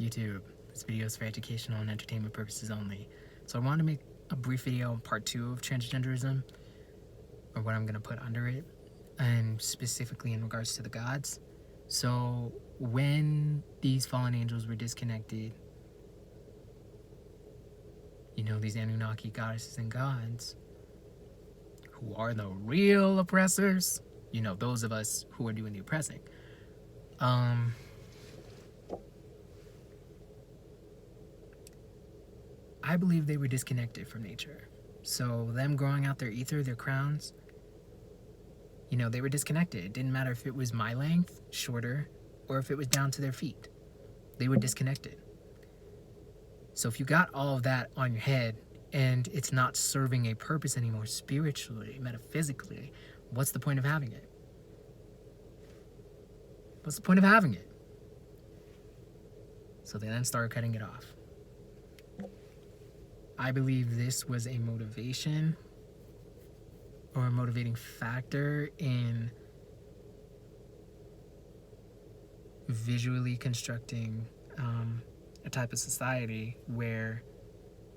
YouTube. This video is for educational and entertainment purposes only. So I wanted to make a brief video on part 2 of transgenderism, or what I'm going to put under it, and specifically in regards to the gods. So when these fallen angels were disconnected, these Anunnaki goddesses and gods, who are the real oppressors, those of us who are doing the oppressing, I believe they were disconnected from nature. So them growing out their ether, their crowns, they were disconnected. It didn't matter if it was my length, shorter, or if it was down to their feet. They were disconnected. So if you got all of that on your head and it's not serving a purpose anymore spiritually, metaphysically, what's the point of having it? What's the point of having it? So they then started cutting it off. I believe this was a motivation or a motivating factor in visually constructing a type of society where,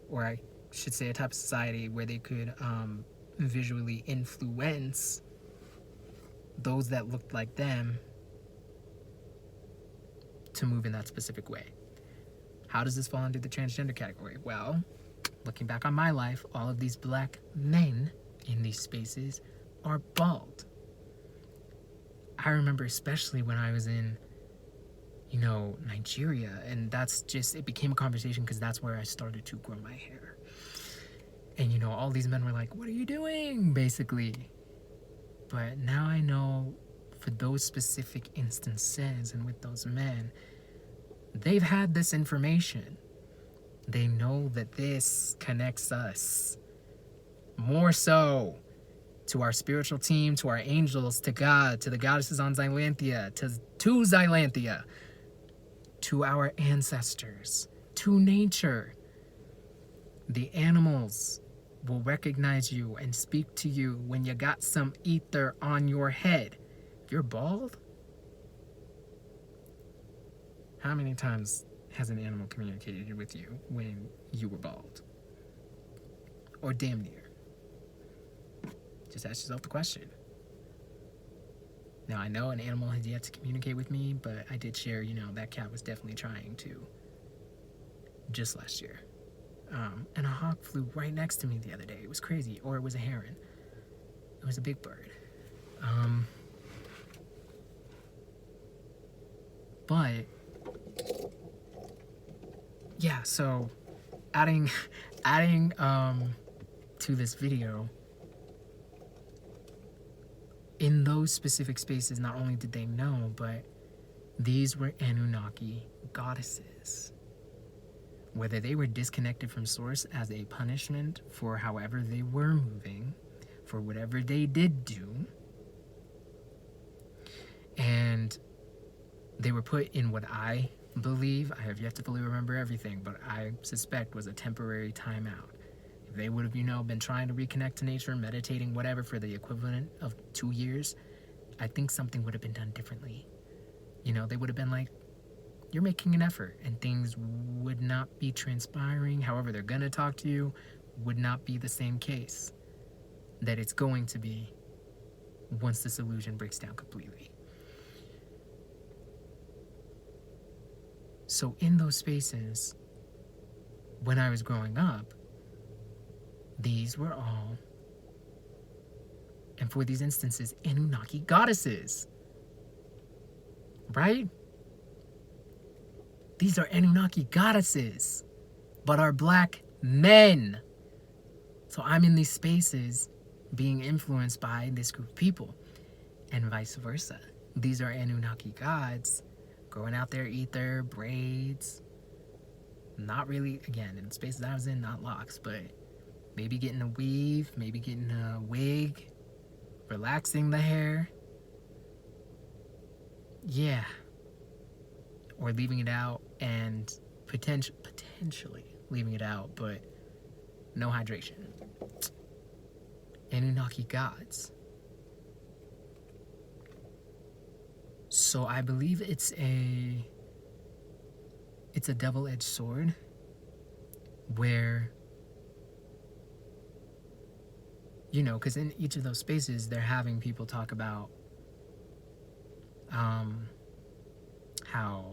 or I should say a type of society where they could visually influence those that looked like them to move in that specific way. How does this fall under the transgender category? Well, looking back on my life, all of these black men in these spaces are bald. I remember especially when I was in, Nigeria, and it became a conversation because that's where I started to grow my hair. And, all these men were like, "What are you doing?" basically. But now I know for those specific instances and with those men, they've had this information. They know that this connects us more so to our spiritual team, to our angels, to God, to the goddesses on Xylanthia, to Xylanthia, to our ancestors, to nature. The animals will recognize you and speak to you when you got some ether on your head. If you're bald, how many times has an animal communicated with you when you were bald? Or damn near. Just ask yourself the question. Now, I know an animal has yet to communicate with me, but I did share, that cat was definitely trying to. Just last year. And a hawk flew right next to me the other day. It was crazy. Or it was a heron. It was a big bird. But yeah, so adding to this video, in those specific spaces, not only did they know, but these were Anunnaki goddesses. Whether they were disconnected from source as a punishment for however they were moving, for whatever they did do, and they were put in what I believe, I have yet to fully remember everything, but I suspect was a temporary timeout. If they would have, been trying to reconnect to nature, meditating, whatever, for the equivalent of 2 years, I think something would have been done differently. They would have been like, you're making an effort, and things would not be transpiring. However they're going to talk to you would not be the same case that it's going to be once this illusion breaks down completely. So in those spaces, when I was growing up, these were all, and for these instances, Anunnaki goddesses. Right? These are Anunnaki goddesses, but are black men. So I'm in these spaces being influenced by this group of people, and vice versa. These are Anunnaki gods growing out their ether, braids, not really, again, in the spaces I was in, not locks, but maybe getting a weave, maybe getting a wig, relaxing the hair. Yeah. Or leaving it out and potentially leaving it out, but no hydration. Anunnaki gods. So I believe it's it's a double-edged sword where, you know, because in each of those spaces, they're having people talk about how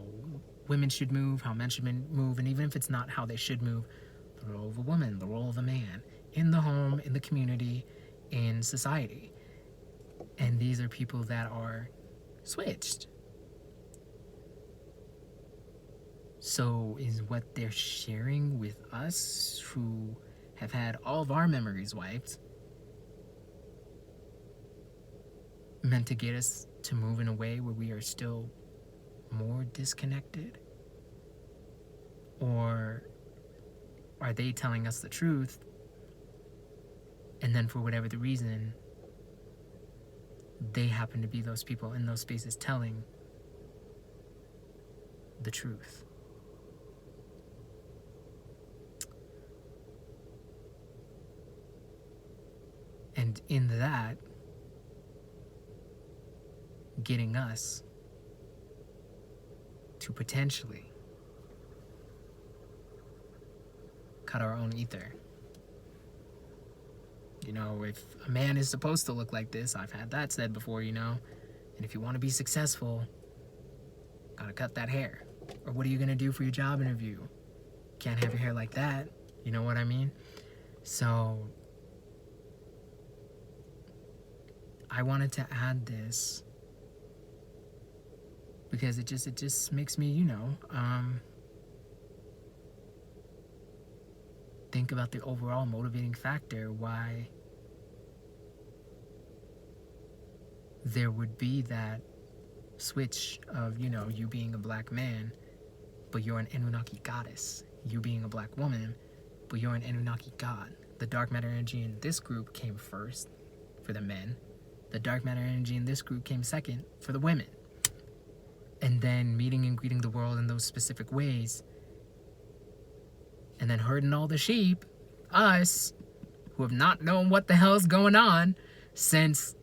women should move, how men should move, and even if it's not how they should move, the role of a woman, the role of a man, in the home, in the community, in society. And these are people that are switched. So is what they're sharing with us, who have had all of our memories wiped, meant to get us to move in a way where we are still more disconnected? Or are they telling us the truth, and then for whatever the reason, they happen to be those people in those spaces telling the truth? And in that, getting us to potentially cut our own ether. You know, if a man is supposed to look like this, I've had that said before, you know, and if you want to be successful, gotta cut that hair. Or what are you gonna do for your job interview? Can't have your hair like that. You know what I mean? So I wanted to add this because it just makes me, you know, think about the overall motivating factor why there would be that switch of, you know, you being a black man, but you're an Anunnaki goddess. You being a black woman, but you're an Anunnaki god. The dark matter energy in this group came first for the men. The dark matter energy in this group came second for the women. And then meeting and greeting the world in those specific ways. And then herding all the sheep, us, who have not known what the hell's going on since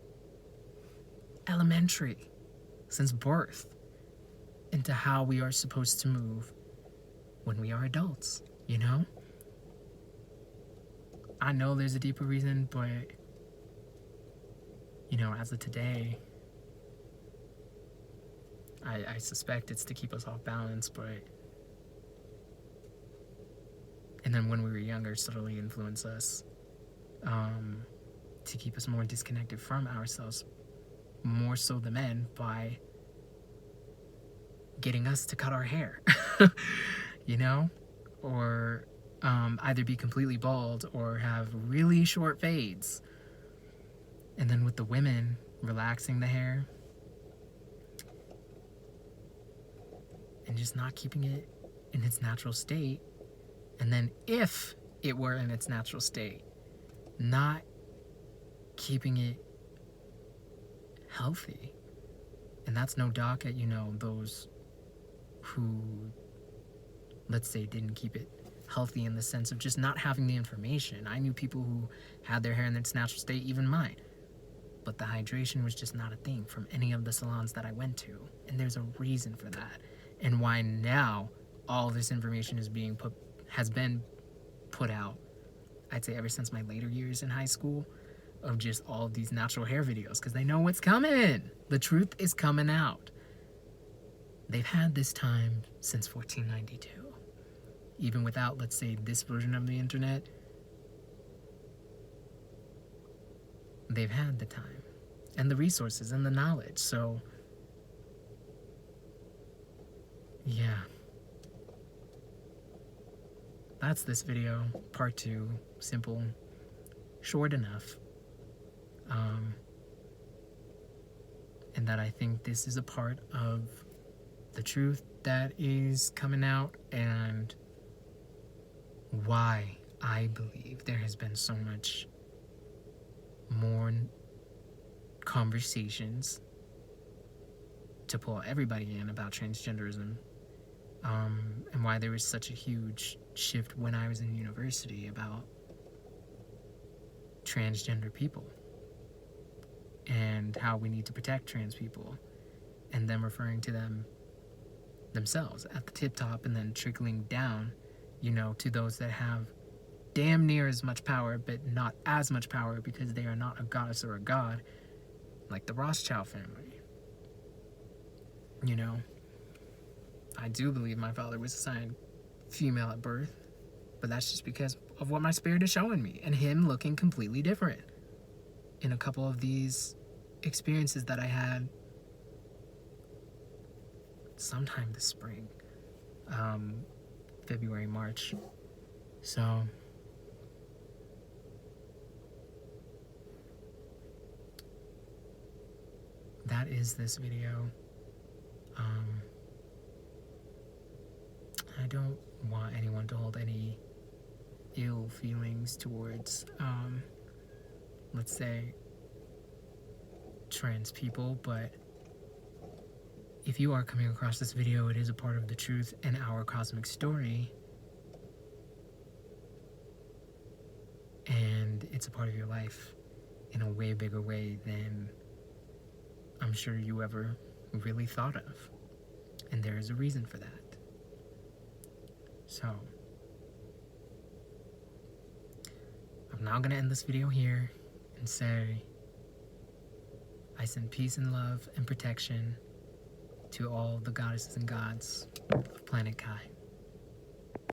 elementary, since birth, into how we are supposed to move when we are adults, you know? I know there's a deeper reason, but, you know, as of today, I suspect it's to keep us off balance, but... And then when we were younger, subtly influence us to keep us more disconnected from ourselves, more so the men, by getting us to cut our hair, you know? Or either be completely bald or have really short fades. And then with the women, relaxing the hair and just not keeping it in its natural state. And then if it were in its natural state, not keeping it healthy. And that's no dock at, you know, those who, let's say, didn't keep it healthy in the sense of just not having the information. I knew people who had their hair in its natural state, even mine. But the hydration was just not a thing from any of the salons that I went to. And there's a reason for that. And why now all this information has been put out, I'd say ever since my later years in high school, of just all of these natural hair videos, because they know what's coming. The truth is coming out. They've had this time since 1492. Even without, let's say, this version of the internet, they've had the time and the resources and the knowledge. So yeah, that's this video, part 2, simple, short enough, and that I think this is a part of the truth that is coming out, and why I believe there has been so much more conversations to pull everybody in about transgenderism, and why there was such a huge shift when I was in university about transgender people and how we need to protect trans people, and them referring to them themselves at the tip top and then trickling down, to those that have damn near as much power, but not as much power because they are not a goddess or a god, like the Rothschild family. I do believe my father was assigned female at birth, but that's just because of what my spirit is showing me, and him looking completely different in a couple of these experiences that I had sometime this spring, February, March. So that is this video. I don't want anyone to hold any ill feelings towards, let's say, trans people, but if you are coming across this video, it is a part of the truth and our cosmic story, and it's a part of your life in a way bigger way than I'm sure you ever really thought of, and there is a reason for that. So I'm now gonna end this video here and say I send peace and love and protection to all the goddesses and gods of planet Kai.